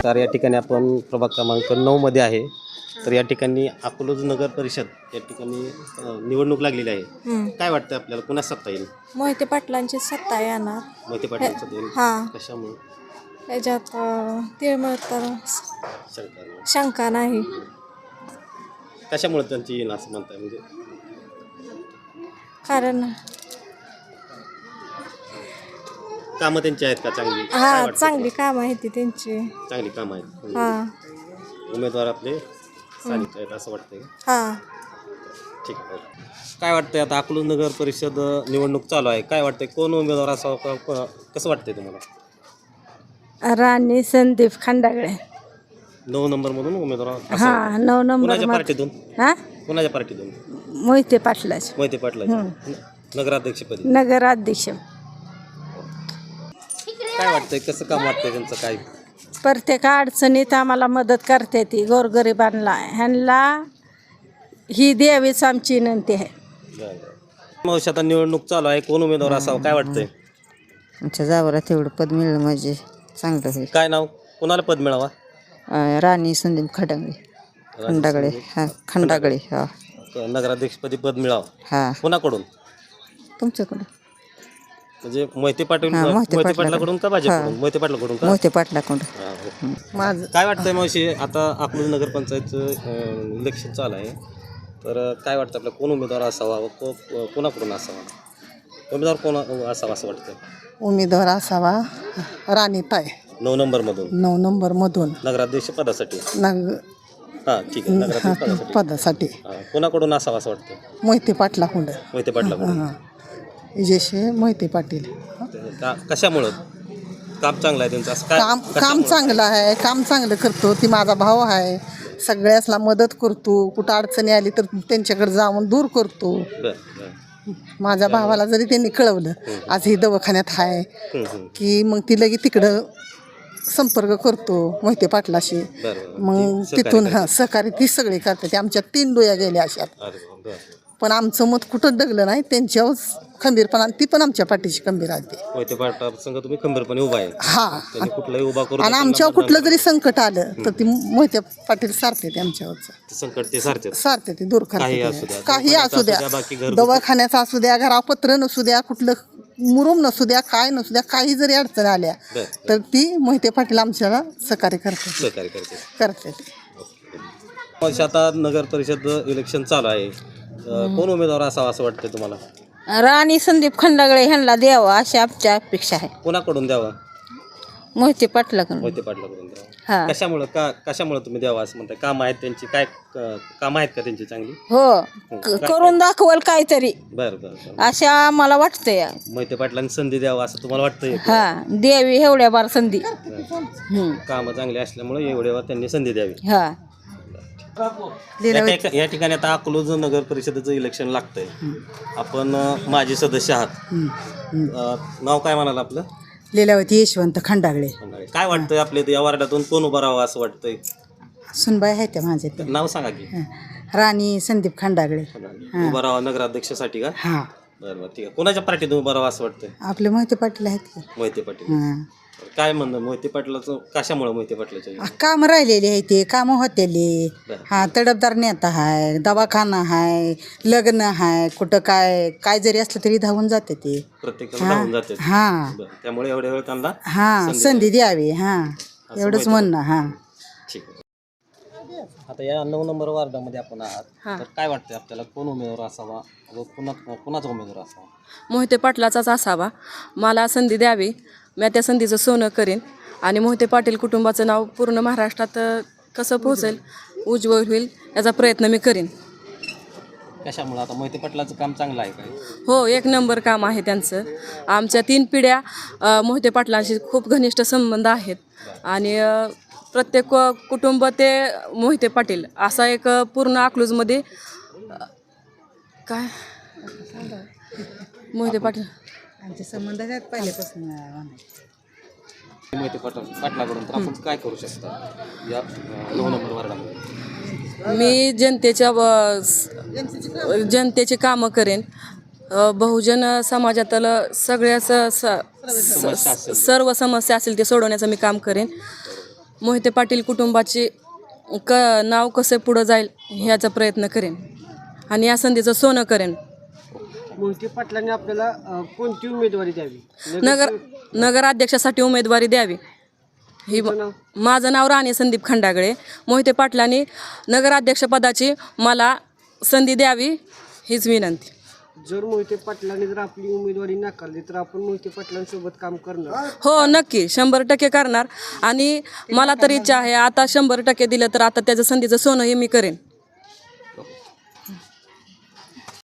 नमस्कार. या ठिकाणी आपण प्रभाग क्रमांक 9 मध्ये आहे. तर या ठिकाणी अकलूज नगर परिषद या ठिकाणी निवडणूक लागलेली आहे. काय वाटतं आपल्याला, कुणाच सत्ता येईल? मोहिते पाटलांची सत्ता येणार. मोहिते पाटलांचं येईल. हां, कशामुळे? त्याच्यात तिळमळ तर सरकार शंका नाही. कशामुळे त्यांची येईल असं म्हणताय? म्हणजे कारण कामं त्यांची आहेत का चांगली? काय हा वाटतं चांगली तुम्हाला? कामं आहेत ती त्यांची. चांगली कामं आहेत. हां उमेदवार आपले स्थानिक आहेत असं वाटतंय. हां. ठीक आहे. काय वाटतंय आता अकलूज नगर परिषद निवडणूक चालू आहे, काय वाटतंय कोण उमेदवार असावं, कसं वाटतंय तुम्हाला? राणी संदीप खंडागळे. 9 नंबरमधून उमेदवार हां, असावा. 9 नंबर. कोणाच्या पार्टीतून? हां, कोणाच्या पार्टीतून? मोहिते पाटलाच मोहिते पाटलाच्या नगराध्यक्षपदी. नगराध्यक्ष. काय वाटतंय, कसं काम वाटतंय त्यांचं? काय प्रत्येक अडचणीत आम्हाला मदत करते ती गोरगरिबांना. ह्यांना ही द्यावीच आमची विनंती आहे. मावशी, आता निवडणूक चालू आहे, कोण उमेदवार असावं काय वाटतंय? आमच्या जावरा तेवढं पद मिळलं म्हणजे चांगलं होईल. काय नाव, कोणाला पद मिळावा? राणी संदीप खंडागळे. हां, खंडागळे. हा, नगराध्यक्षपदी पद मिळावं. हां, कोणाकडून? तुमच्याकडं. म्हणजे मोहिते पाटील, हां, मोहिते मोहिते पाटलाकडून का भाजपकडून? हां. मोहिते पाटलाकडून का? मोहिते पाटलाकडं. हां, हो. माझं काय वाटतंय मावशी, आता अकलूज नगरपंचायतचं इलेक्शन चालू आहे, तर काय वाटतं आपल्याला, कोण उमेदवार असावा व कोणाकडून असावा? उमेदवार कोण असावा असं वाटतं? उमेदवार असावा राणीताई. 9 नंबरमधून 9 नंबरमधून नगराध्यक्ष पदासाठी. नग हां, ठीक आहे. नगराध्यक्ष पदासाठी कोणाकडून असावा असं वाटतं? मोहिते पाटलाकडं. मोहिते पाटलाकडून. हां, विजयशे मोहिते पाटील. कशामुळं? काम चांगलं आहे त्यांचं असं काय? काम चांगलं आहे. काम चांगलं करतो. ती माझा भाऊ आहे. सगळ्यासला मदत करतो. कुठं अडचणी आली तर त्यांच्याकडे जाऊन दूर करतो. माझ्या भावाला जरी त्यांनी कळवलं आज ही दवाखान्यात आहे की मग ती लगी तिकडं संपर्क करतो मोहिते पाटलाशी. मग तिथून सहकारी ती सगळे करते. ते आमच्या 3 डोया गेल्या अशात. पण आमचं मत कुठं डगलं नाही. त्यांच्यावर खंबीरपणा, ती पण आमच्या पाठीशी खंबीर आहे. मोहिते पाटला संघ तुम्ही खंबीरपणे उभा आहे. हा, त्यांनी कुठलाही उभा करून आणि आमच्यावर कुठलं जरी संकट आलं तर ती मोहिते पाटील सारते ते आमच्यावरचं संकट ते सारते ते दूर काही करते. असू द्या, काही असू द्या, बाकी घर दवाखान्याचा असू द्या, घरापत्र नसू द्या, कुठलं मुरुम नसू द्या, काय नसू द्या, काही जरी अडचण आल्या तर ती मोहिते पाटील आमच्याला सहकार्य करते. आता नगर परिषद इलेक्शन चालू आहे, कोण उमेदवार असावा असं वाटतं तुम्हाला? राणी संदीप खंडागळे ह्यांना द्यावं अशी आमच्या अपेक्षा आहे. कोणाकडून द्यावा? मोहिते पाटलाकडून. मोहिते पाटलाकडून द्यावा. हां. कशामुळे तुम्ही द्यावा असं म्हणताय? काम आहेत त्यांची, काय काम आहेत का त्यांची चांगली? हो, करून दाखवल काहीतरी बरं. अशा आम्हाला वाटतंय. मोहिते पाटलांनी संधी द्यावा असं तुम्हाला वाटतंय? हा, देवी एवढ्या बार संधी. कामं चांगली असल्यामुळे एवढ्या त्यांनी संधी द्यावी. हा. या ठिकाणी आता अकलूज नगर परिषदेचं इलेक्शन लागतंय. आपण माजी सदस्य आहात. नाव काय म्हणाल आपलं? लीलावती यशवंत खंडागळे. काय वाटतंय आपल्या या वार्डातून कोण उभं राहावं असं वाटतंय? सुनबाई आहे त्या माझ्या. नाव सांगा की. राणी संदीप खंडागळे. उभं राहावं नगराध्यक्षासाठी का? हां, बरं, ठीक आहे. कोणाच्या पार्टीतून उभं राहावं असं वाटतंय? आपले मोहिते पाटील आहेत की. मोहिते पाटील. काय म्हणणं मोहिते पाटलाचं, कशामुळे मोहिते पाटलाच्या? काम राहिलेले आहे ते, कामं होतेले. हा, तडफदार नेता आहे, दवाखाना आहे, लग्न आहे, कुठं काय जरी असलं तरी धावून जाते ते. प्रत्येकाला धावून जाते. हां, त्यामुळे एवढ्या वेळ त्यांना हां संधी द्यावी. हां, एवढंच म्हणणं. हां, ठीक आहे. आता या 9 नंबर वार्डामध्ये आपण आहात, तर काय वाटतं आपल्याला, कोण उमेदवार असावा व कुणाचा उमेदवार असावा? मोहिते पाटलाचाच असावा. मला संधी द्यावी, मी त्या संधीचं सोनं करीन आणि मोहिते पाटील कुटुंबाचं नाव पूर्ण महाराष्ट्रात कसं पोहोचेल, उज्ज्वल होईल याचा प्रयत्न मी करीन. कशामुळे? आता मोहिते पाटलाचं काम चांगलं आहे काय? हो, 1 नंबर काम आहे त्यांचं. आमच्या 3 पिढ्या मोहिते पाटलांशी खूप घनिष्ठ संबंध आहेत आणि प्रत्येक कुटुंब ते मोहिते पाटील असा एक पूर्ण अकलूजमध्ये काय मोहिते पाटील आमचे संबंध आहेत पहिल्यापासून. मोहिते पाटलाकडून तर आपण काय करू शकता या 9 नंबर वार्डामध्ये? मी जनतेची कामं करेन. बहुजन समाजातील सगळ्या सर्व समस्या असतील ते सोडवण्याचं मी काम करेन. मोहिते पाटील कुटुंबाचे नाव कसं पुढं जाईल ह्याचा प्रयत्न करेन आणि या संधीचं सोनं करेन. मोहिते पाटलांनी आपल्याला कोणती उमेदवारी द्यावी? नगराध्यक्षासाठी उमेदवारी द्यावी. ही माझं नाव राणी संदीप खंडागळे. मोहिते पाटलांनी नगराध्यक्षपदाची मला संधी द्यावी हीच विनंती. जर मोहिते पाटलांनी जर आपली उमेदवारी नाकारली तर आपण मोहिते पाटलांसोबत काम करणार? हो, नक्की 100% करणार. आणि मला तर इच्छा आहे आता 100% दिलं तर आता त्याचं संधीचं सोनं हे मी करेन.